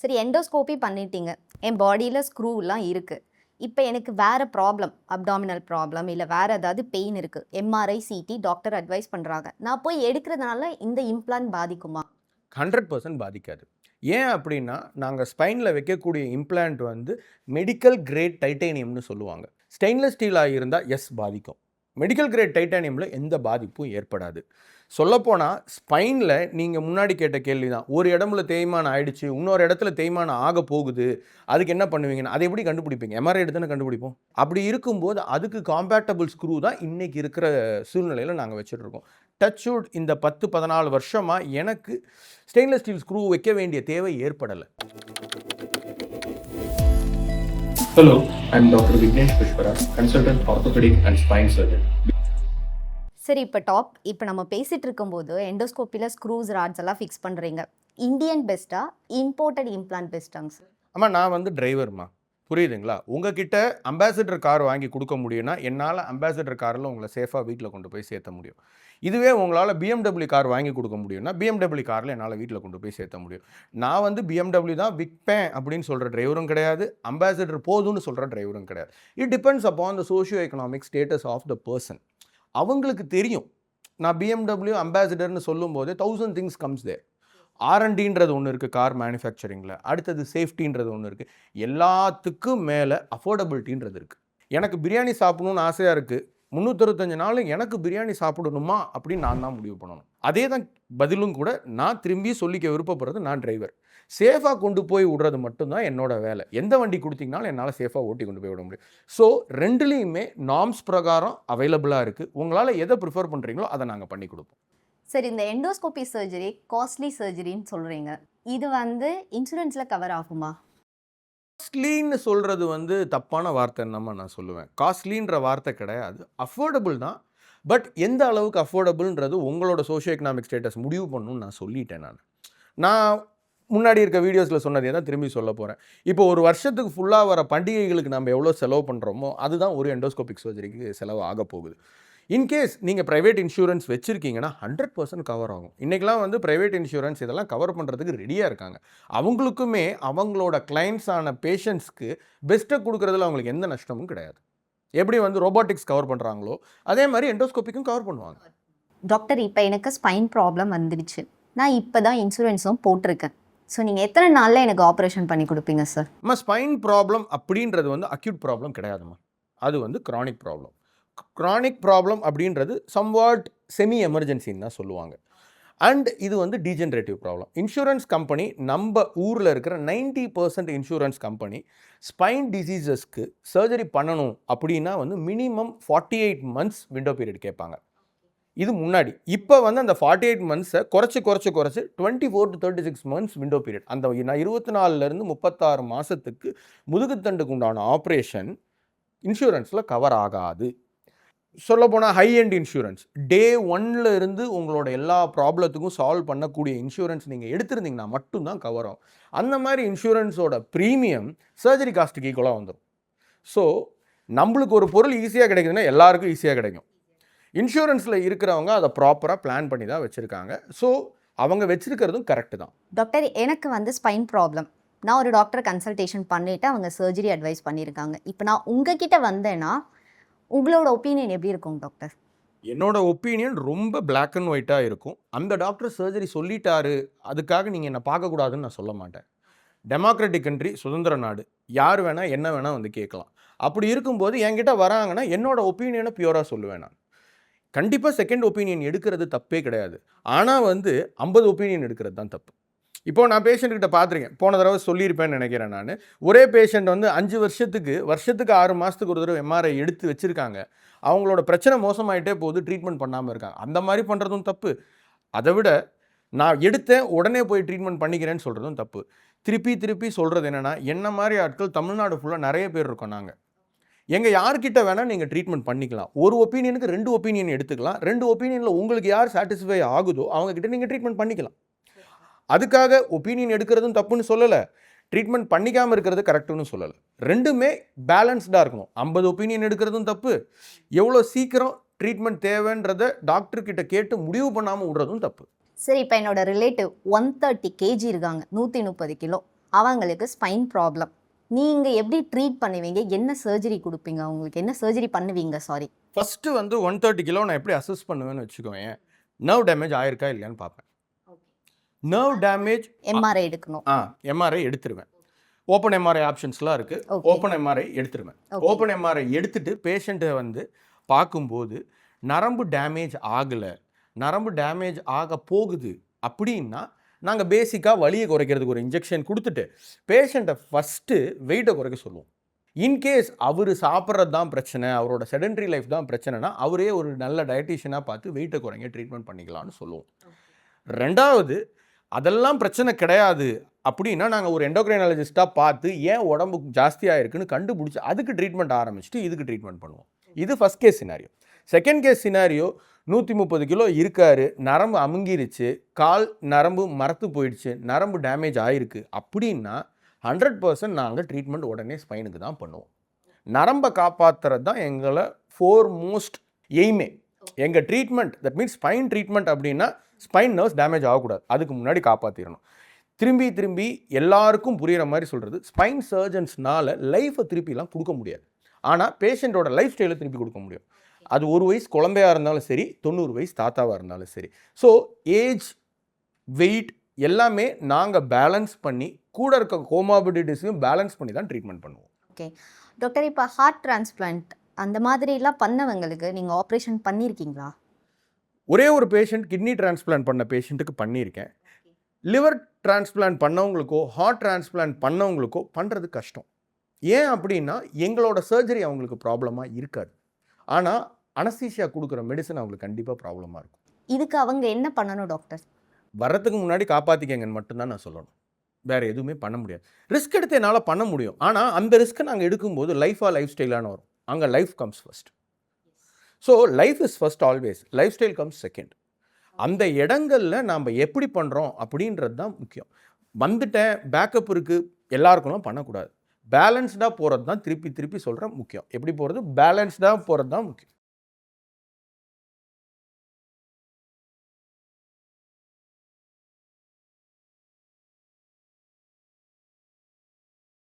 சரி எண்டோஸ்கோபி பண்ணிட்டீங்க. என் பாடியில ஸ்க்ரூலாம் இருக்கு. இப்ப எனக்கு வேற ப்ராப்ளம், அப்டாமினல் ப்ராப்ளம் இல்ல வேற ஏதாவது பெயின் இருக்கு. எம்ஆர்ஐ, சிடி டாக்டர் அட்வைஸ் பண்றாங்க. நான் போய் எடுக்கிறதுனால இந்த இம்ப்ளான்ட் பாதிக்குமா? 100% பாதிக்காது. ஏன் அப்படின்னா, நாங்க ஸ்பைன்ல வைக்கக்கூடிய இம்ப்ளான்ட் வந்து மெடிக்கல் கிரேட் டைட்டேனியம்னு சொல்லுவாங்க. ஸ்டெயின்லெஸ் ஸ்டீலா இருந்தா பாதிக்கும். மெடிக்கல் கிரேட் டைட்டானியமில் எந்த பாதிப்பும் ஏற்படாது. சொல்லப்போனா ஸ்பைனில் நீங்கள் முன்னாடி கேட்ட கேள்வி தான். ஒரு இடத்துல தேய்மானம் ஆயிடுச்சு, இன்னொரு இடத்துல தேய்மானம் ஆக போகுது, அதுக்கு என்ன பண்ணுவீங்கன்னு அதை எப்படி கண்டுபிடிப்பீங்க? எம்ஆர்ஐ எடுத்து தானே கண்டுபிடிப்போம். அப்படி இருக்கும்போது அதுக்கு காம்பேட்டபிள் ஸ்க்ரூ தான் இன்னைக்கு இருக்கிற சூழ்நிலையில் நாங்கள் வச்சுட்ருக்கோம். டச்வுட் இந்த 10-14 வருஷமாக எனக்கு ஸ்டெயின்லெஸ் ஸ்டீல் ஸ்க்ரூ வைக்க வேண்டிய தேவை ஏற்படலை. Hello, I'm Dr. Vignesh Pushpara, consultant orthopedic and spine surgeon. சரி இப்போ நம்ம பேசிட்டு இருக்கும்போது எண்டோஸ்கோப்பில ஸ்க்ரூஸ், ராட்ஸ் எல்லாம் ஃபிக்ஸ் பண்றீங்க. இந்தியன் பெஸ்ட்டா? இம்போர்ட்டட் இம்ப்ளான்ட் பெஸ்ட்டாங்க சார்? ஆமா, நான் வந்து டிரைவர்மா, புரியுதுங்களா? உங்ககிட்ட அம்பாசிடர் கார் வாங்கி கொடுக்க முடியும்னா என்னால் அம்பாசிடர் காரில் உங்களை சேஃபாக வீட்டில் கொண்டு போய் சேர்த்த முடியும். இதுவே உங்களால் BMW கார் வாங்கி கொடுக்க முடியும்னா BMW காரில் என்னால் வீட்டில் கொண்டு போய் சேர்த்த முடியும். நான் வந்து BMW தான் விற்பேன் அப்படின்னு சொல்கிற டிரைவரும் கிடையாது, அம்பாசிடர் போதும்னு சொல்கிற டிரைவரும் கிடையாது. It depends upon the socio economic status of the person. அவங்களுக்கு தெரியும். நான் BMW அம்பாசிடர்னு சொல்லும்போது 1000 திங்ஸ் கம்ஸ் தேர். R&Dன்றது ஒன்று இருக்குது கார் மேனுஃபேக்சரிங்கில், அடுத்தது சேஃப்டின்றது ஒன்று இருக்குது, எல்லாத்துக்கும் மேலே அஃபோர்டபிலிட்டின்றது இருக்குது. எனக்கு பிரியாணி சாப்பிடணும்னு ஆசையாக இருக்குது, 365 நாள் எனக்கு பிரியாணி சாப்பிடணுமா அப்படின்னு நான் தான் முடிவு பண்ணணும். அதே தான் பதிலும் கூட. நான் திரும்பி சொல்லிக்க விருப்பப்படுறது, நான் டிரைவர். சேஃபாக கொண்டு போய் விடுறது மட்டும்தான் என்னோட வேலை. எந்த வண்டி கொடுத்தீங்கனாலும் என்னால் சேஃபாக ஓட்டி கொண்டு போய் விட முடியும். ஸோ ரெண்டுலேயுமே நார்ம்ஸ் பிரகாரம் அவைலபிளாக இருக்குது. உங்களால் எதை ப்ரிஃபர் பண்ணுறீங்களோ அதை நாங்கள் பண்ணி கொடுப்போம். சரி, இந்த எண்டோஸ்கோபி சர்ஜரி காஸ்ட்லி சர்ஜரின்னு சொல்கிறீங்க. இது வந்து இன்சூரன்ஸில் கவர் ஆகுமா? காஸ்ட்லின்னு சொல்கிறது வந்து தப்பான வார்த்தைன்னு நான் சொல்லுவேன். காஸ்ட்லின்ற வார்த்தை கிடையாது, அஃபோர்டபுள் தான். பட் எந்த அளவுக்கு அஃபோர்டபுள்ன்றது உங்களோட சோஷியோ எக்கனாமிக் ஸ்டேட்டஸ் முடிவு பண்ணணும்னு நான் சொல்லிட்டேன். நான் முன்னாடி இருக்க வீடியோஸில் சொன்னதே தான் திரும்பி சொல்ல போகிறேன். இப்போ ஒரு வருஷத்துக்கு ஃபுல்லாக வர பண்டிகைகளுக்கு நம்ம எவ்வளோ செலவு பண்ணுறோமோ அதுதான் ஒரு எண்டோஸ்கோபிக் சர்ஜரிக்கு செலவு ஆக போகுது. இன்கேஸ் நீங்கள் ப்ரைவேட் இன்சூரன்ஸ் வச்சுருக்கீங்கன்னா 100% கவர் ஆகும். இன்றைக்கெலாம் வந்து ப்ரைவேட் இன்சூரன்ஸ் இதெல்லாம் கவர் பண்ணுறதுக்கு ரெடியாக இருக்காங்க. அவங்களுக்குமே அவங்களோட கிளைண்ட்ஸான பேஷண்ட்ஸ்க்கு பெஸ்ட்டை கொடுக்குறதுல அவங்களுக்கு எந்த நஷ்டமும் கிடையாது. எப்படி வந்து ரோபோட்டிக்ஸ் கவர் பண்ணுறாங்களோ அதே மாதிரி எண்டோஸ்கோபிக்கும் கவர் பண்ணுவாங்க. டாக்டர், இப்போ எனக்கு ஸ்பைன் ப்ராப்ளம் வந்துடுச்சு. நான் இப்போ தான் இன்சூரன்ஸும் போட்டிருக்கேன். ஸோ நீங்கள் எத்தனை நாளில் எனக்கு ஆப்ரேஷன் பண்ணி கொடுப்பீங்க சார்? அம்மா, ஸ்பைன் ப்ராப்ளம் அப்படின்றது வந்து அக்யூட் ப்ராப்ளம் கிடையாதுமா, அது வந்து க்ரானிக் ப்ராப்ளம். க்ரானிக் ப்ராப்ளம் அப்படின்றது சம்வாட் செமி எமர்ஜென்சின்னு தான் சொல்லுவாங்க. அண்ட் இது வந்து டீஜென்ரேட்டிவ் ப்ராப்ளம். இன்சூரன்ஸ் கம்பெனி நம்ம ஊரில் இருக்கிற 90% இன்சூரன்ஸ் கம்பெனி ஸ்பைன் டிசீசஸ்க்கு சர்ஜரி பண்ணணும் அப்படின்னா வந்து மினிமம் 48 months விண்டோ பீரியட் கேட்பாங்க. இது முன்னாடி. இப்போ வந்து அந்த 48 months குறைச்சி 24 to 36 months விண்டோ பீரியட். அந்த 24லேருந்து 36 மாதத்துக்கு முதுகுத்தண்டுக்கு உண்டான ஆப்ரேஷன் இன்சூரன்ஸில் கவர் ஆகாது. சொல்லப்போனால் ஹை எண்ட் இன்சூரன்ஸ் டே 1ல் இருந்து உங்களோட எல்லா ப்ராப்ளத்துக்கும் சால்வ் பண்ணக்கூடிய இன்சூரன்ஸ் நீங்கள் எடுத்திருந்தீங்கன்னா மட்டும்தான் கவர் ஆகும். அந்த மாதிரி இன்சூரன்ஸோட ப்ரீமியம் சர்ஜரி காஸ்ட்டுக்கு ஈக்குவலாக வந்துடும். ஸோ நம்மளுக்கு ஒரு பொருள் ஈஸியாக கிடைக்குதுன்னா எல்லாருக்கும் ஈஸியாக கிடைக்கும். இன்சூரன்ஸில் இருக்கிறவங்க அதை ப்ராப்பராக பிளான் பண்ணி தான் வச்சுருக்காங்க. ஸோ அவங்க வச்சுருக்கிறதும் கரெக்டு தான். டாக்டர், எனக்கு வந்து ஸ்பைன் ப்ராப்ளம். நான் ஒரு டாக்டர் கன்சல்டேஷன் பண்ணிவிட்டு அவங்க சர்ஜரி அட்வைஸ் பண்ணியிருக்காங்க. இப்போ நான் உங்ககிட்ட வந்தேன்னா உங்களோட ஒப்பீனியன் எப்படி இருக்கும் டாக்டர்? என்னோட ஒப்பீனியன் ரொம்ப பிளாக் அண்ட் ஒயிட்டாக இருக்கும். அந்த டாக்டர் சர்ஜரி சொல்லிட்டாரு அதுக்காக நீங்கள் என்னை பார்க்கக்கூடாதுன்னு நான் சொல்ல மாட்டேன். டெமோக்ராட்டிக் கண்ட்ரி, சுதந்திர நாடு, யார் வேணால் என்ன வேணால் வந்து கேட்கலாம். அப்படி இருக்கும்போது என்கிட்ட வராங்கன்னா என்னோட ஒப்பீனியனை பியூராக சொல்லுவேன். நான் கண்டிப்பாக செகண்ட் ஒப்பீனியன் எடுக்கிறது தப்பே கிடையாது. ஆனால் வந்து 50 ஒப்பீனியன் எடுக்கிறது தான் தப்பு. இப்போது நான் பேஷண்ட்கிட்ட பார்த்துருக்கேன், போன தடவை சொல்லியிருப்பேன்னு நினைக்கிறேன். நான் ஒரே பேஷண்ட் வந்து 5 வருஷத்துக்கு 6 மாதத்துக்கு ஒரு தடவை எம்ஆர்ஐ எடுத்து வச்சுருக்காங்க. அவங்களோட பிரச்சனை மோசமாயிட்டே போகுது, ட்ரீட்மெண்ட் பண்ணாமல் இருக்காங்க. அந்த மாதிரி பண்ணுறதும் தப்பு. அதை விட நான் எடுத்தேன் உடனே போய் ட்ரீட்மெண்ட் பண்ணிக்கிறேன்னு சொல்கிறதும் தப்பு. திருப்பி சொல்கிறது என்னென்னா, என்ன மாதிரி ஆட்கள் தமிழ்நாடு ஃபுல்லாக நிறைய பேர் இருக்கோம். நாங்கள் யார்கிட்ட வேணால் நீங்கள் ட்ரீட்மெண்ட் பண்ணிக்கலாம். ஒரு ஒப்பீனியனுக்கு 2 ஒப்பீனியன் எடுத்துக்கலாம். 2 ஒப்பீனியனில் உங்களுக்கு யார் சாட்டிஸ்ஃபை ஆகுதோ அவங்கக்கிட்ட நீங்கள் ட்ரீட்மெண்ட் பண்ணிக்கலாம். அதுக்காக ஒப்பீனியன் எடுக்கிறதும் தப்புன்னு சொல்லலை, ட்ரீட்மெண்ட் பண்ணிக்காமல் இருக்கிறது கரெக்டுன்னு சொல்லலை. ரெண்டுமே பேலன்ஸ்டாக இருக்கணும். 50 ஒப்பீனியன் எடுக்கிறதும் தப்பு, எவ்வளோ சீக்கிரம் ட்ரீட்மெண்ட் தேவைன்றதை டாக்டர்கிட்ட கேட்டு முடிவு பண்ணாமல் விடுறதும் தப்பு. சரி, இப்போ என்னோட ரிலேட்டிவ் 130 kg இருக்காங்க, 130 கிலோ. அவங்களுக்கு ஸ்பைன் ப்ராப்ளம். நீங்கள் எப்படி ட்ரீட் பண்ணுவீங்க? என்ன சர்ஜரி கொடுப்பீங்க அவங்களுக்கு? என்ன சர்ஜரி பண்ணுவீங்க? சாரி. ஃபஸ்ட்டு வந்து 130 கிலோ நான் எப்படி அசஸ் பண்ணுவேன்னு வச்சுக்கோங்க. நர்வ் டேமேஜ் ஆயிருக்கா இல்லையான்னு பார்ப்பேன். நர்வ் டேமேஜ் எம்ஆர்ஐ எடுக்கணும். எம்ஆர்ஐ எடுத்துருவேன். ஓப்பன் எம்ஆர்ஐ ஆப்ஷன்ஸ்லாம் இருக்குது. Okay. ஓப்பன் எம்ஆர்ஐ எடுத்துருவேன். Okay. ஓப்பன் எம்ஆர்ஐ எடுத்துட்டு பேஷண்ட்டை வந்து பார்க்கும்போது நரம்பு டேமேஜ் ஆகலை, நரம்பு டேமேஜ் ஆக போகுது அப்படின்னா நாங்கள் பேசிக்காக வலியை குறைக்கிறதுக்கு ஒரு இன்ஜெக்ஷன் கொடுத்துட்டு பேஷண்ட்டை ஃபஸ்ட்டு வெயிட்டை குறைக்க சொல்லுவோம். இன்கேஸ் அவர் சாப்பிட்றது தான் பிரச்சனை, அவரோட செடென்ட்ரி லைஃப் தான் பிரச்சனைனா அவரே ஒரு நல்ல டயட்டீஷியனாக பார்த்து வெயிட்டை குறைங்க, ட்ரீட்மெண்ட் பண்ணிக்கலாம்னு சொல்லுவோம். ரெண்டாவது, அதெல்லாம் பிரச்சனை கிடையாது அப்படின்னா நாங்கள் ஒரு எண்டோக்ரைனாலஜிஸ்ட்டாக பார்த்து ஏன் உடம்பு ஜாஸ்தியாக இருக்குன்னு கண்டுபிடிச்சி அதுக்கு ட்ரீட்மெண்ட் ஆரம்பிச்சுட்டு இதுக்கு ட்ரீட்மெண்ட் பண்ணுவோம். இது first case scenario. Second case scenario, 130 kilo இருக்காரு, நரம்பு அமுங்கிருச்சு, கால் நரம்பு மரத்து போயிடுச்சு, நரம்பு டேமேஜ் ஆகிருக்கு அப்படின்னா 100% நாங்கள் ட்ரீட்மெண்ட் உடனே ஸ்பைனுக்கு தான் பண்ணுவோம். நரம்பை காப்பாற்றுறது தான் எங்களை ஃபோர்மோஸ்ட் எய்மே. எங்கள் treatment, that means spine treatment அப்படின்னா ஸ்பைன் நர்வ்ஸ் டேமேஜ் ஆகக்கூடாது, அதுக்கு முன்னாடி காப்பாற்றிடணும். திரும்பி திரும்பி எல்லாருக்கும் புரிகிற மாதிரி சொல்கிறது, ஸ்பைன் சர்ஜன்ஸ்னால லைஃப்பை திருப்பிலாம் கொடுக்க முடியாது, ஆனால் பேஷண்ட்டோட லைஃப் ஸ்டைலை திருப்பி கொடுக்க முடியும். அது 1 வயசு குழந்தையாக இருந்தாலும் சரி, 90 வயசு தாத்தாவாக இருந்தாலும் சரி. ஸோ ஏஜ், வெயிட் எல்லாமே நாங்கள் பேலன்ஸ் பண்ணி கூட இருக்க கோமாபிடிட்டிஸையும் பேலன்ஸ் பண்ணி தான் ட்ரீட்மெண்ட் பண்ணுவோம். ஓகே டாக்டர், இப்போ ஹார்ட் டிரான்ஸ்பிளான்ட் அந்த மாதிரிலாம் பண்ணவங்களுக்கு நீங்கள் ஆப்ரேஷன் பண்ணியிருக்கீங்களா? ஒரே ஒரு பேஷண்ட் கிட்னி டிரான்ஸ்பிளான்ட் பண்ண பேஷண்ட்டுக்கு பண்ணியிருக்கேன். லிவர் டிரான்ஸ்பிளான்ட் பண்ணவங்களுக்கோ ஹார்ட் டிரான்ஸ்பிளான்ட் பண்ணவங்களுக்கோ பண்ணுறது கஷ்டம். ஏன் அப்படின்னா எங்களோட சர்ஜரி அவங்களுக்கு ப்ராப்ளமாக இருக்காது, ஆனால் அனஸ்தீசியா கொடுக்குற மெடிசன் அவங்களுக்கு கண்டிப்பாக ப்ராப்ளமாக இருக்கும். இதுக்கு அவங்க என்ன பண்ணணும் டாக்டர்? வர்றதுக்கு முன்னாடி காப்பாற்றிக்கங்கன்னு மட்டும்தான் நான் சொல்லணும், வேறு எதுவுமே பண்ண முடியாது. ரிஸ்க் எடுத்து என்னால் பண்ண முடியும், ஆனால் அந்த ரிஸ்க்கை நாங்கள் எடுக்கும்போது லைஃப் ஸ்டைலான வரும். அங்கே life comes first. So life is first always, life style comes second. அந்த இடங்களில் நாம் எப்படி பண்ணுறோம் அப்படின்றது தான் முக்கியம். வந்துட்டேன் பேக்கப் இருக்குது எல்லாருக்கும்லாம் பண்ணக்கூடாது. பேலன்ஸ்டாக போகிறது தான் திருப்பி திருப்பி சொல்கிறேன் முக்கியம். எப்படி போகிறது? பேலன்ஸ்டாக போகிறது தான் முக்கியம்.